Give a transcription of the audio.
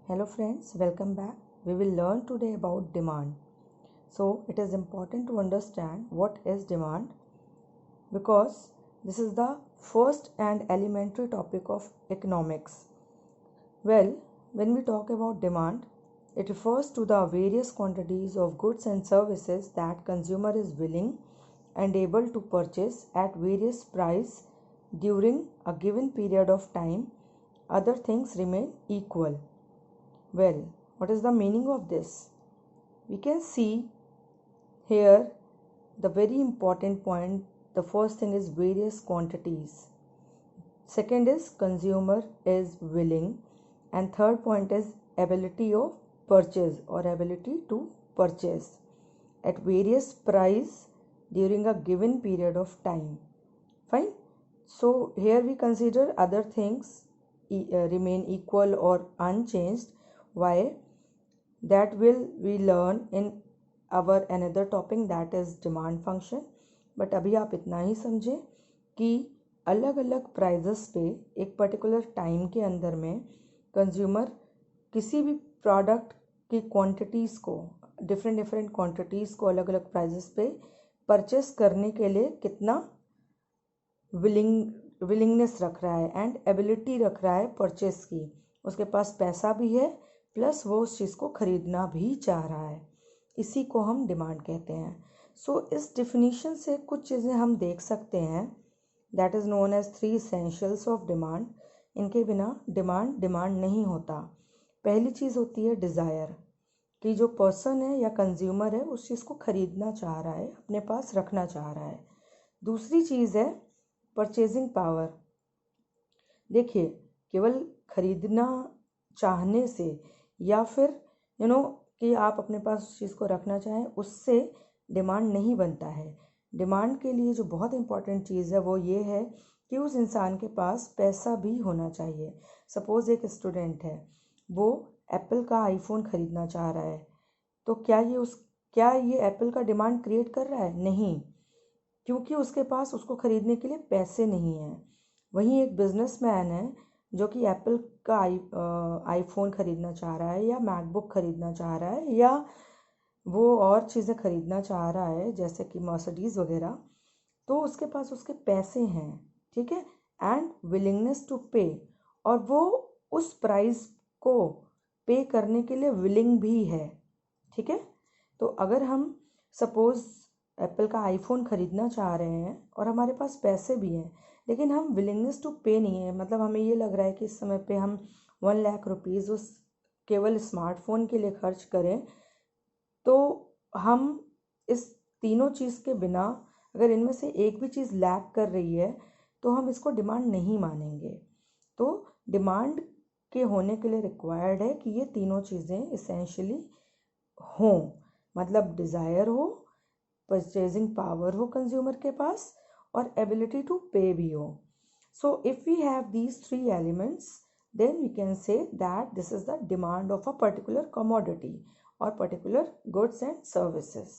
Hello friends, welcome back. We will learn today about demand. So it is important to understand what is demand because this is the first and elementary topic of economics. Well, when we talk about demand, it refers to the various quantities of goods and services that consumer is willing and able to purchase at various price during a given period of time. Other things remain equal. Well, what is the meaning of this? We can see here the very important point. The first thing is various quantities. Second is consumer is willing. And third point is ability of purchase or ability to purchase at various price during a given period of time. Fine. So here we consider other things remain equal or unchanged. Why? That will we learn in our another topic, that is demand function. But अभी आप इतना ही समझें कि अलग अलग prices पे एक particular time के अंदर में कंज्यूमर किसी भी प्रोडक्ट की क्वांटिटीज़ को डिफरेंट क्वांटिटीज़ को अलग अलग प्राइजेस पे परचेस करने के लिए कितना विलिंगनेस रख रहा है एंड एबिलिटी रख रहा है परचेस की. उसके पास पैसा भी है प्लस वो उस चीज़ को ख़रीदना भी चाह रहा है. इसी को हम डिमांड कहते हैं. सो इस डिफिनीशन से कुछ चीज़ें हम देख सकते हैं. That is known as 3 essentials of demand. इनके बिना डिमांड नहीं होता. पहली चीज़ होती है डिज़ायर, कि जो पर्सन है या कंज्यूमर है उस चीज़ को ख़रीदना चाह रहा है, अपने पास रखना चाह रहा है. दूसरी चीज़ है परचेजिंग पावर. देखिए, केवल ख़रीदना चाहने से या फिर कि आप अपने पास उस चीज़ को रखना चाहें उससे डिमांड नहीं बनता है. डिमांड के लिए जो बहुत इम्पॉर्टेंट चीज़ है वो ये है कि उस इंसान के पास पैसा भी होना चाहिए. सपोज़ एक स्टूडेंट है, वो एप्पल का आईफोन ख़रीदना चाह रहा है, तो क्या ये एप्पल का डिमांड क्रिएट कर रहा है? नहीं, क्योंकि उसके पास उसको ख़रीदने के लिए पैसे नहीं हैं. वहीं एक बिजनेसमैन है जो कि एप्पल का आईफोन ख़रीदना चाह रहा है या मैकबुक ख़रीदना चाह रहा है या वो और चीज़ें ख़रीदना चाह रहा है जैसे कि मर्सिडीज़ वगैरह, तो उसके पास उसके पैसे हैं, ठीक है, एंड विलिंगनेस टू पे, और वो उस प्राइस को पे करने के लिए विलिंग भी है. ठीक है. तो अगर हम सपोज़ एप्पल का आईफोन ख़रीदना चाह रहे हैं और हमारे पास पैसे भी हैं लेकिन हम विलिंगनेस टू पे नहीं है, मतलब हमें ये लग रहा है कि इस समय पे हम 1 लाख रुपीज़ उस केवल स्मार्टफोन के लिए खर्च करें, तो हम इस तीनों चीज़ के बिना अगर इनमें से एक भी चीज़ लैक कर रही है तो हम इसको डिमांड नहीं मानेंगे. तो डिमांड के होने के लिए रिक्वायर्ड है कि ये तीनों चीज़ें इसेंशियली हों, मतलब डिज़ायर हो, परचेजिंग पावर हो कंज्यूमर के पास, और एबिलिटी टू पे भी हो. So if we have these 3 elements then we can say that this is the demand of a particular commodity or particular goods and services.